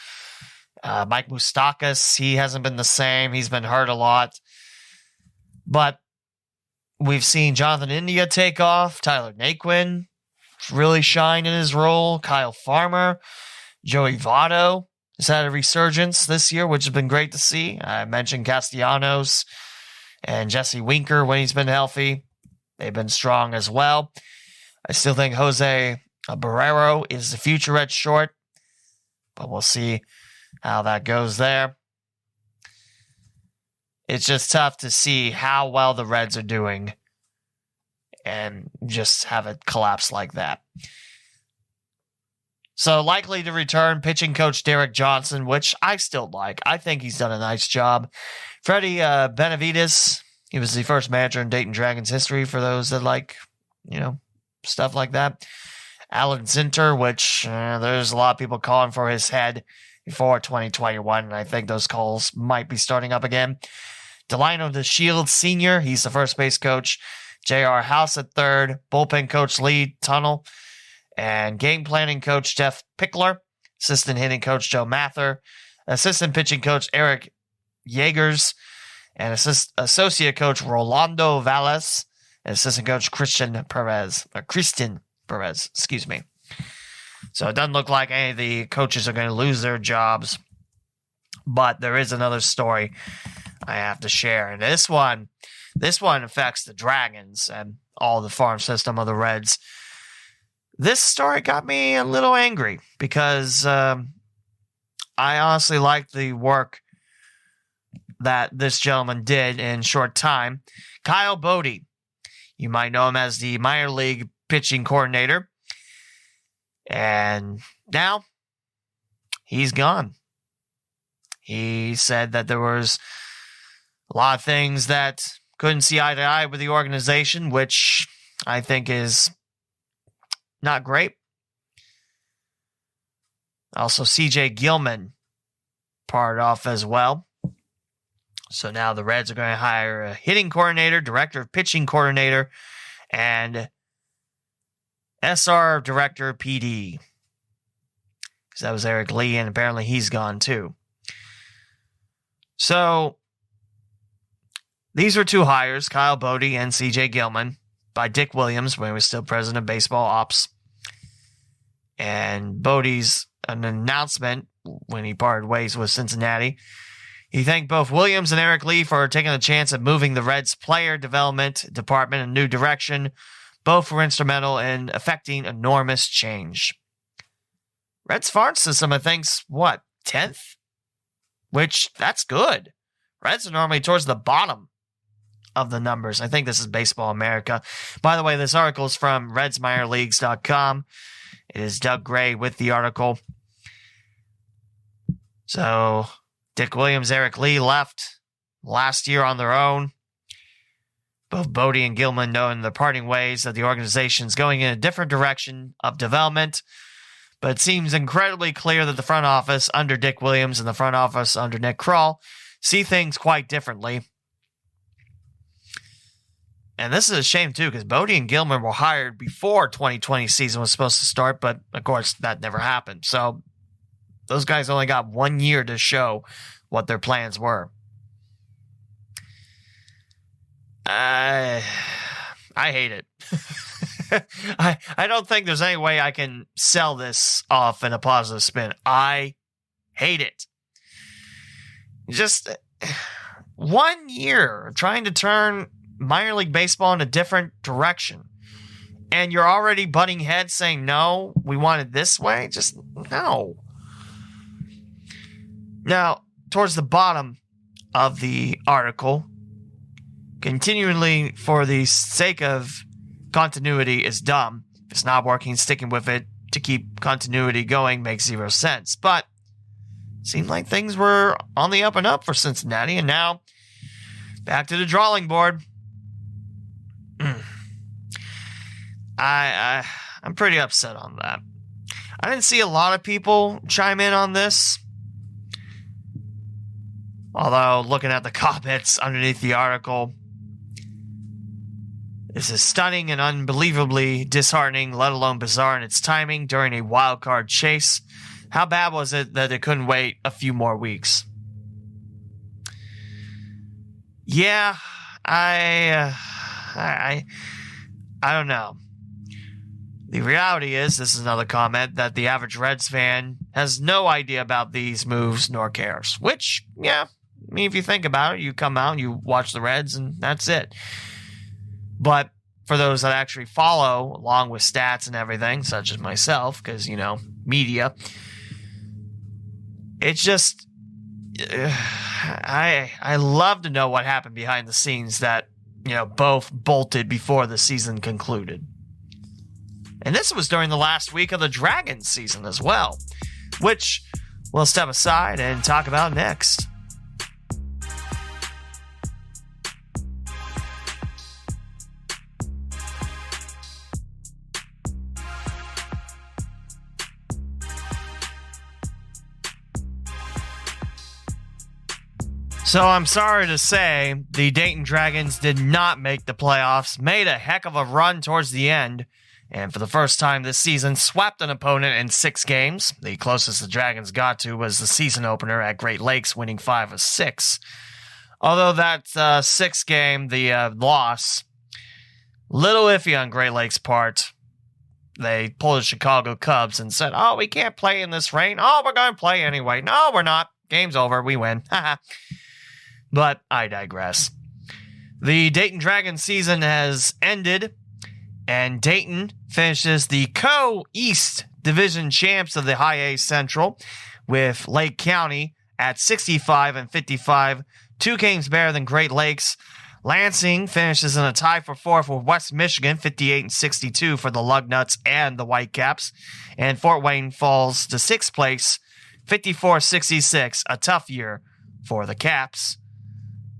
Mike Moustakas, he hasn't been the same. He's been hurt a lot. But we've seen Jonathan India take off. Tyler Naquin really shine in his role. Kyle Farmer. Joey Votto has had a resurgence this year, which has been great to see. I mentioned Castellanos and Jesse Winker when he's been healthy. They've been strong as well. I still think Jose Barrero is the future at short, but we'll see how that goes there. It's just tough to see how well the Reds are doing and just have it collapse like that. So likely to return pitching coach Derek Johnson, which I still like. I think he's done a nice job. Freddie Benavides, he was the first manager in Dayton Dragons history for those that like, stuff like that. Alan Zinter, which there's a lot of people calling for his head before 2021, and I think those calls might be starting up again. Delino DeShields Sr., he's the first base coach. J.R. House at third. Bullpen coach Lee Tunnell. And game planning coach Jeff Pickler. Assistant hitting coach Joe Mather. Assistant pitching coach Eric Yeagers. And associate coach Rolando Valles. And assistant coach Christian Perez, excuse me. So it doesn't look like any of the coaches are going to lose their jobs. But there is another story I have to share. And this one affects the Dragons and all the farm system of the Reds. This story got me a little angry because I honestly liked the work that this gentleman did in short time. Kyle Bodie, you might know him as the minor league pitching coordinator. And now he's gone. He said that there was a lot of things that couldn't see eye to eye with the organization, which I think is not great. Also, CJ Gilman parted off as well. So now the Reds are going to hire a hitting coordinator, director of pitching coordinator, and SR Director PD. Because that was Eric Lee, and apparently he's gone too. So, these were two hires, Kyle Bodie and CJ Gilman, by Dick Williams when he was still president of baseball ops. And Bodie's an announcement when he parted ways with Cincinnati. He thanked both Williams and Eric Lee for taking a chance at moving the Reds' player development department in a new direction. Both were instrumental in effecting enormous change. Reds farm system, I think's 10th? Which, that's good. Reds are normally towards the bottom of the numbers. I think this is Baseball America. By the way, this article is from RedsMinorLeagues.com. It is Doug Gray with the article. So, Dick Williams, Eric Lee left last year on their own. Both Bodie and Gilman know in their parting ways that the organization is going in a different direction of development. But it seems incredibly clear that the front office under Dick Williams and the front office under Nick Kroll see things quite differently. And this is a shame, too, because Bodie and Gilman were hired before 2020 season was supposed to start, but, of course, that never happened. So, those guys only got 1 year to show what their plans were. I hate it. I don't think there's any way I can sell this off in a positive spin. I hate it. Just 1 year trying to turn minor league baseball in a different direction. And you're already butting heads saying, no, we want it this way? Just no. Now, towards the bottom of the article, continually for the sake of continuity is dumb. If it's not working, sticking with it to keep continuity going makes zero sense. But it seemed like things were on the up and up for Cincinnati, and now back to the drawing board. I'm pretty upset on that. I didn't see a lot of people chime in on this. Although, looking at the comments underneath the article, this is stunning and unbelievably disheartening, let alone bizarre in its timing during a wild card chase. How bad was it that they couldn't wait a few more weeks? Yeah, I don't know. The reality is, this is another comment, that the average Reds fan has no idea about these moves nor cares. Which, yeah, I mean, if you think about it, you come out and you watch the Reds and that's it. But for those that actually follow along with stats and everything, such as myself, because, media, it's just, I love to know what happened behind the scenes that, both bolted before the season concluded. And this was during the last week of the Dragons season as well, which we'll step aside and talk about next. So I'm sorry to say, the Dayton Dragons did not make the playoffs, made a heck of a run towards the end, and for the first time this season, swept an opponent in 6 games. The closest the Dragons got to was the season opener at Great Lakes, winning 5 of 6. Although that 6th game, the loss, little iffy on Great Lakes' part. They pulled the Chicago Cubs and said, oh, we can't play in this rain. Oh, we're going to play anyway. No, we're not. Game's over. We win. But I digress. The Dayton Dragons season has ended, and Dayton finishes the co-East Division champs of the High A Central with Lake County at 65 and 55, 2 games better than Great Lakes. Lansing finishes in a tie for 4th with West Michigan, 58 and 62 for the Lugnuts and the Whitecaps. And Fort Wayne falls to 6th place, 54-66, a tough year for the Caps,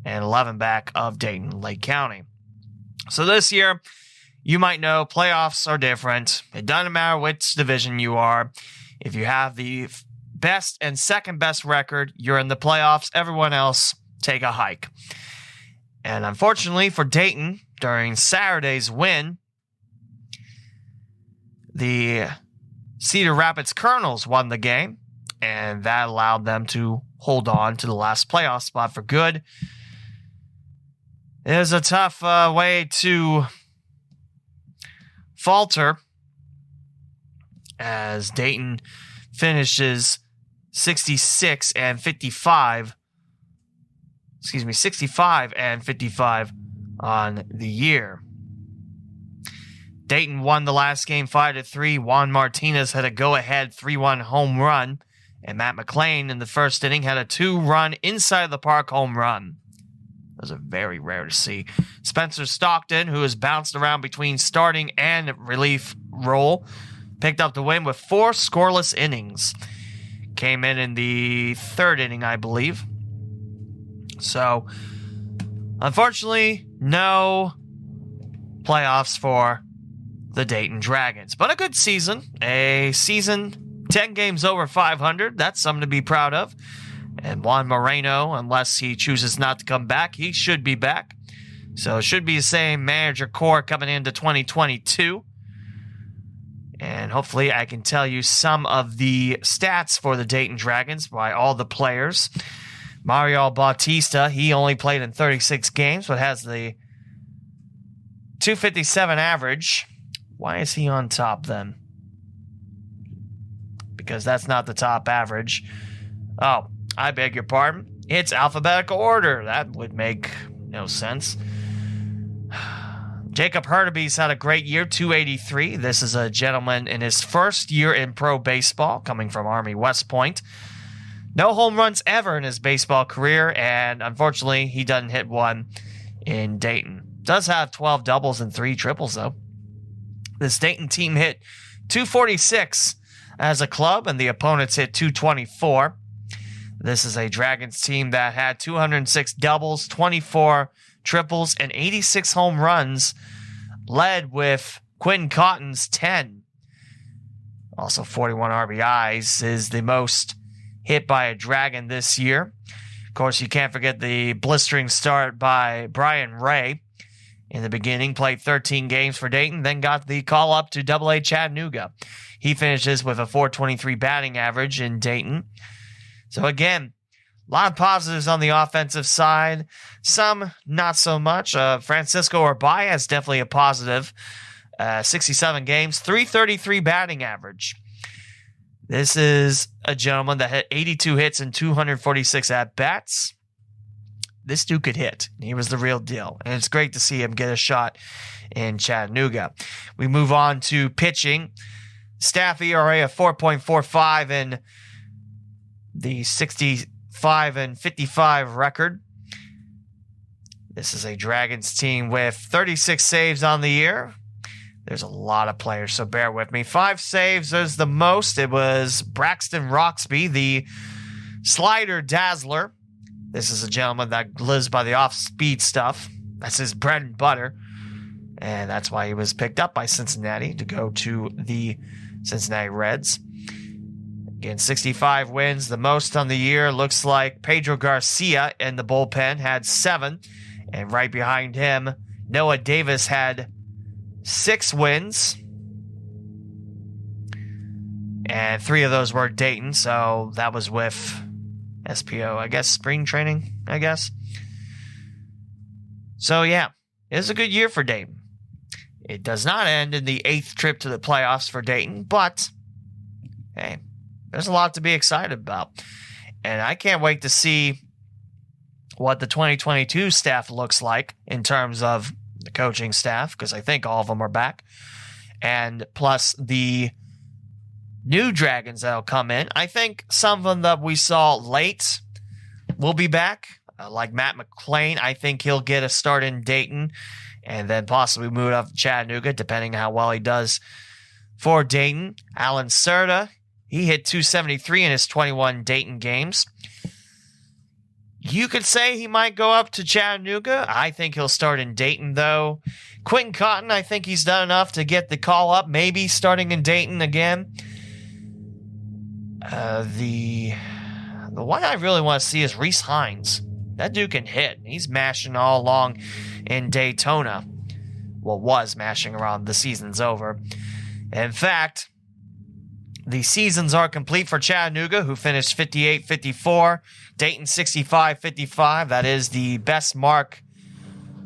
and 11 back of Dayton, Lake County. So this year, you might know playoffs are different. It doesn't matter which division you are. If you have the best and second best record, you're in the playoffs. Everyone else, take a hike. And unfortunately for Dayton, during Saturday's win the Cedar Rapids Colonels won the game, and that allowed them to hold on to the last playoff spot for good. It was a tough way to falter as Dayton finishes 65 and 55 on the year. Dayton won the last game 5-3. Juan Martinez had a go-ahead 3-1 home run, and Matt McClain in the first inning had a 2-run inside the park home run. Those are very rare to see. Spencer Stockton, who has bounced around between starting and relief role, picked up the win with 4 scoreless innings. Came in the third inning, I believe. So, unfortunately, no playoffs for the Dayton Dragons. But a good season. A season 10 games over 500. That's something to be proud of. And Juan Moreno, unless he chooses not to come back, he should be back. So it should be the same manager core coming into 2022. And hopefully I can tell you some of the stats for the Dayton Dragons by all the players. Mario Bautista, he only played in 36 games, but has the 257 average. Why is he on top then? Because that's not the top average. Oh, I beg your pardon. It's alphabetical order. That would make no sense. Jacob Hurtubise had a great year, 283. This is a gentleman in his first year in pro baseball, coming from Army West Point. No home runs ever in his baseball career, and unfortunately, he doesn't hit one in Dayton. Does have 12 doubles and 3 triples, though. This Dayton team hit 246 as a club, and the opponents hit 224. This is a Dragons team that had 206 doubles, 24 triples, and 86 home runs, led with Quentin Cotton's 10. Also 41 RBIs, is the most hit by a Dragon this year. Of course, you can't forget the blistering start by Brian Ray in the beginning. Played 13 games for Dayton, then got the call up to AA Chattanooga. He finishes with a .423 batting average in Dayton. So again, a lot of positives on the offensive side. Some not so much. Francisco Urbaya is definitely a positive. 67 games, .333 batting average. This is a gentleman that had 82 hits and 246 at-bats. This dude could hit. He was the real deal. And it's great to see him get a shot in Chattanooga. We move on to pitching. Staff ERA of 4.45 in the 65 and 55 record. This is a Dragons team with 36 saves on the year. There's a lot of players, so bear with me. 5 saves is the most. It was Braxton Roxby, the slider dazzler. This is a gentleman that lives by the off-speed stuff. That's his bread and butter. And that's why he was picked up by Cincinnati to go to the Cincinnati Reds. Again, 65 wins, the most on the year. Looks like Pedro Garcia in the bullpen had 7. And right behind him, Noah Davis had 6 wins. And 3 of those were Dayton, so that was with SPO, I guess, spring training, I guess. So, yeah, it was a good year for Dayton. It does not end in the 8th trip to the playoffs for Dayton, but, hey, there's a lot to be excited about. And I can't wait to see what the 2022 staff looks like in terms of the coaching staff, because I think all of them are back. And plus the new Dragons that'll come in. I think some of them that we saw late will be back. Like Matt McClain, I think he'll get a start in Dayton and then possibly move up to Chattanooga, depending on how well he does for Dayton. Alan Serta, he hit 273 in his 21 Dayton games. You could say he might go up to Chattanooga. I think he'll start in Dayton, though. Quentin Cotton, I think he's done enough to get the call up, maybe starting in Dayton again. The one I really want to see is Reese Hines. That dude can hit. He's mashing all along in Daytona. Well, was mashing around. The season's over. In fact, the seasons are complete for Chattanooga, who finished 58-54. Dayton 65-55. That is the best mark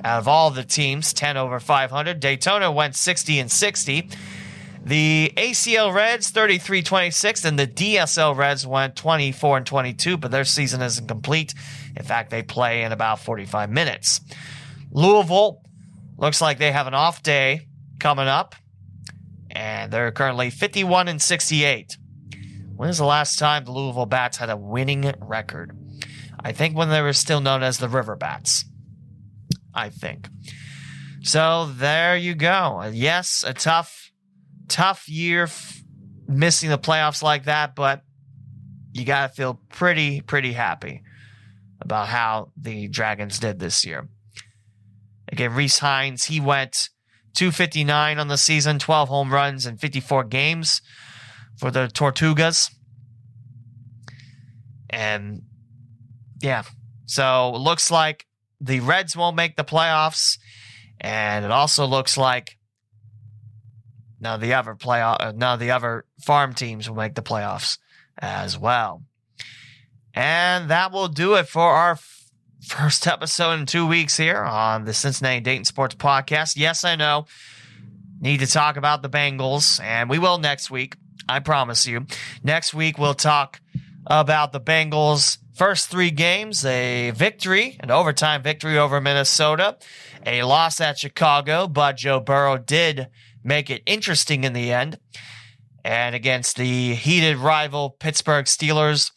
out of all the teams, 10 over 500. Daytona went 60-60. The ACL Reds 33-26, and the DSL Reds went 24-22, but their season isn't complete. In fact, they play in about 45 minutes. Louisville looks like they have an off day coming up, and they're currently 51-68. When is the last time the Louisville Bats had a winning record? I think when they were still known as the River Bats. I think. So there you go. Yes, a tough year missing the playoffs like that, but you got to feel pretty happy about how the Dragons did this year. Again, Reese Hines, he went 259 on the season, 12 home runs in 54 games for the Tortugas. And yeah, so it looks like the Reds won't make the playoffs, and it also looks like none of the other farm teams will make the playoffs as well. And that will do it for our first episode in 2 weeks here on the Cincinnati Dayton Sports Podcast. Yes, I know, need to talk about the Bengals, and we will next week. I promise you. Next week, we'll talk about the Bengals' first 3 games, a victory, an overtime victory over Minnesota, a loss at Chicago, but Joe Burrow did make it interesting in the end. And against the heated rival Pittsburgh Steelers,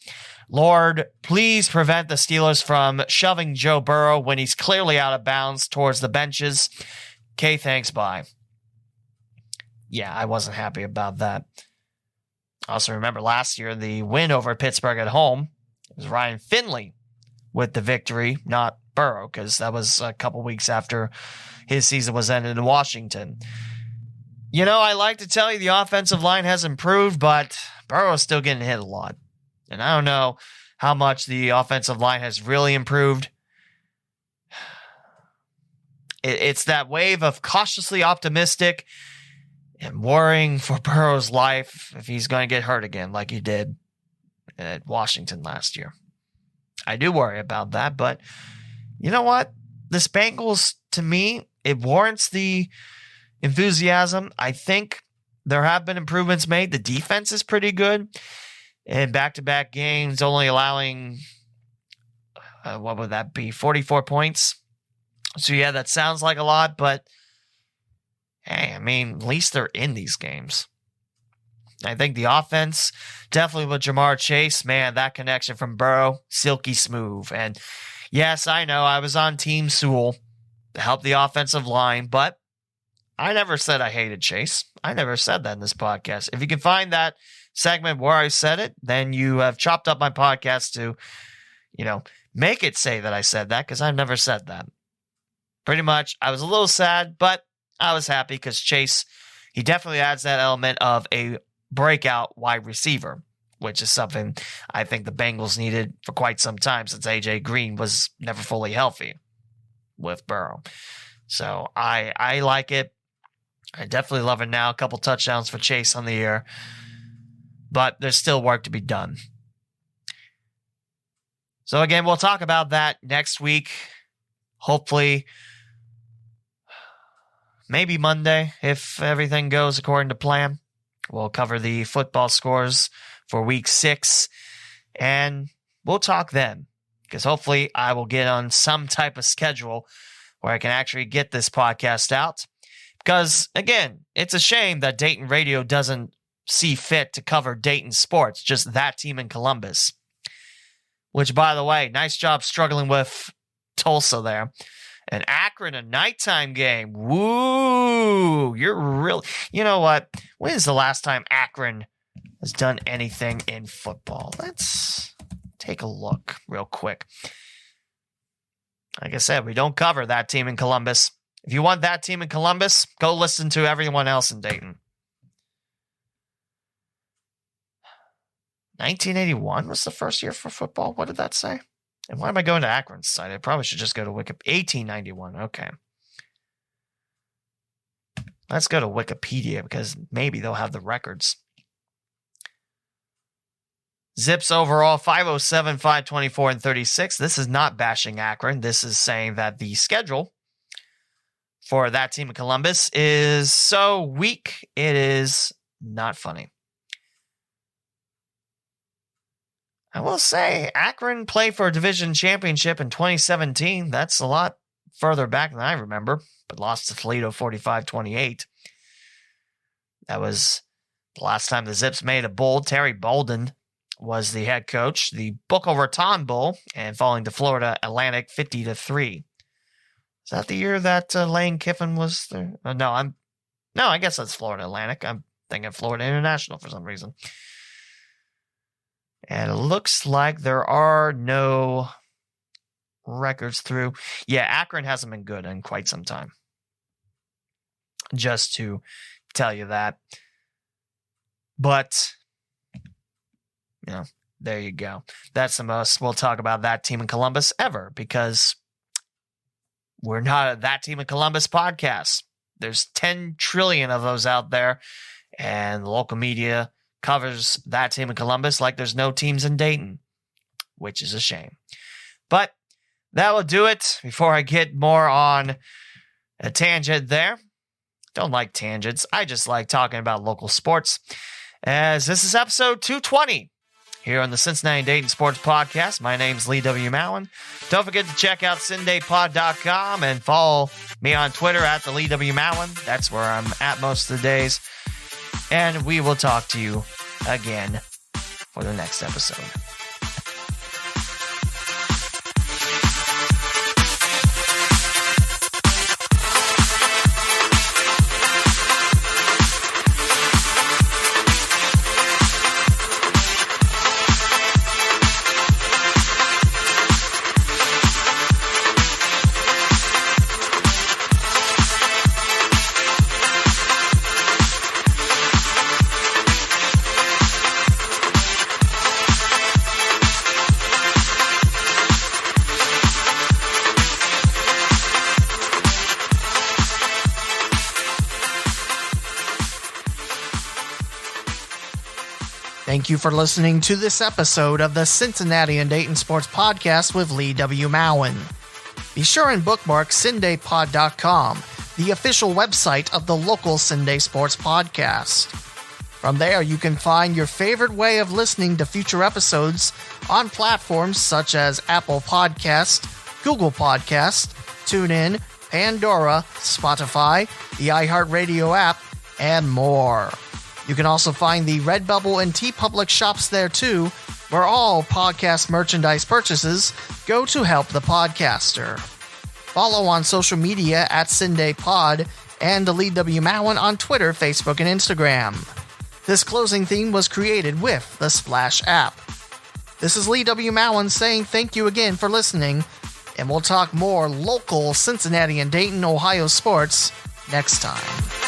Lord, please prevent the Steelers from shoving Joe Burrow when he's clearly out of bounds towards the benches. Okay, thanks, bye. Yeah, I wasn't happy about that. Also remember last year, the win over Pittsburgh at home, it was Ryan Finley with the victory, not Burrow, because that was a couple weeks after his season was ended in Washington. You know, I like to tell you the offensive line has improved, but Burrow is still getting hit a lot. And I don't know how much the offensive line has really improved. It's that wave of cautiously optimistic and worrying for Burrow's life if he's going to get hurt again like he did at Washington last year. I do worry about that, but you know what? This Bengals, to me, it warrants the enthusiasm. I think there have been improvements made. The defense is pretty good. In back-to-back games, only allowing, what would that be, 44 points? So yeah, that sounds like a lot, but hey, I mean, at least they're in these games. I think the offense, definitely with Jamar Chase, man, that connection from Burrow, silky smooth. And yes, I know I was on Team Sewell to help the offensive line, but I never said I hated Chase. I never said that in this podcast. If you can find that segment where I said it, then you have chopped up my podcast to, make it say that I said that, because I've never said that. Pretty much, I was a little sad, but I was happy because Chase, he definitely adds that element of a breakout wide receiver, which is something I think the Bengals needed for quite some time since A.J. Green was never fully healthy with Burrow. So I like it. I definitely love it now. A couple touchdowns for Chase on the year, but there's still work to be done. So again, we'll talk about that next week. Hopefully, maybe Monday, if everything goes according to plan. We'll cover the football scores for week 6, and we'll talk then, because hopefully I will get on some type of schedule where I can actually get this podcast out. Because, again, it's a shame that Dayton Radio doesn't see fit to cover Dayton sports, just that team in Columbus. Which, by the way, nice job struggling with Tulsa there. And Akron, a nighttime game. Woo! You're really... You know what? When is the last time Akron has done anything in football? Let's take a look real quick. Like I said, we don't cover that team in Columbus. If you want that team in Columbus, go listen to everyone else in Dayton. 1981 was the first year for football. What did that say? And why am I going to Akron's site? I probably should just go to Wikipedia. 1891. Okay. Let's go to Wikipedia because maybe they'll have the records. Zips overall 507, 524, and 36. This is not bashing Akron. This is saying that the schedule for that team in Columbus is so weak, it is not funny. I will say, Akron played for a division championship in 2017. That's a lot further back than I remember, but lost to Toledo 45-28. That was the last time the Zips made a bowl. Terry Bolden was the head coach. The Boca Raton Bowl, and falling to Florida Atlantic 50-3. Is that the year that Lane Kiffin was there? No, I guess that's Florida Atlantic. I'm thinking Florida International for some reason. And it looks like there are no records through. Yeah, Akron hasn't been good in quite some time. Just to tell you that. But, there you go. That's the most we'll talk about that team in Columbus ever, because we're not a That Team in Columbus podcast. There's 10 trillion of those out there, and the local media covers that team in Columbus like there's no teams in Dayton, which is a shame. But that will do it. Before I get more on a tangent there, don't like tangents. I just like talking about local sports, as this is episode 220 here on the Cincinnati Dayton Sports Podcast. My name's Lee W. Mallon. Don't forget to check out CindayPod.com and follow me on Twitter at the Lee W. Mallon. That's where I'm at most of the days. And we will talk to you again for the next episode. Thank you for listening to this episode of the Cincinnati and Dayton Sports Podcast with Lee W. Mallon. Be sure and bookmark CindayPod.com, the official website of the local Cinday Sports Podcast. From there, you can find your favorite way of listening to future episodes on platforms such as Apple Podcast, Google Podcast, TuneIn, Pandora, Spotify, the iHeartRadio app, and more. You can also find the Redbubble and TeePublic shops there too, where all podcast merchandise purchases go to help the podcaster. Follow on social media at CindayPod and the Lee W. Mallon on Twitter, Facebook, and Instagram. This closing theme was created with the Splash app. This is Lee W. Mallon saying thank you again for listening, and we'll talk more local Cincinnati and Dayton, Ohio sports next time.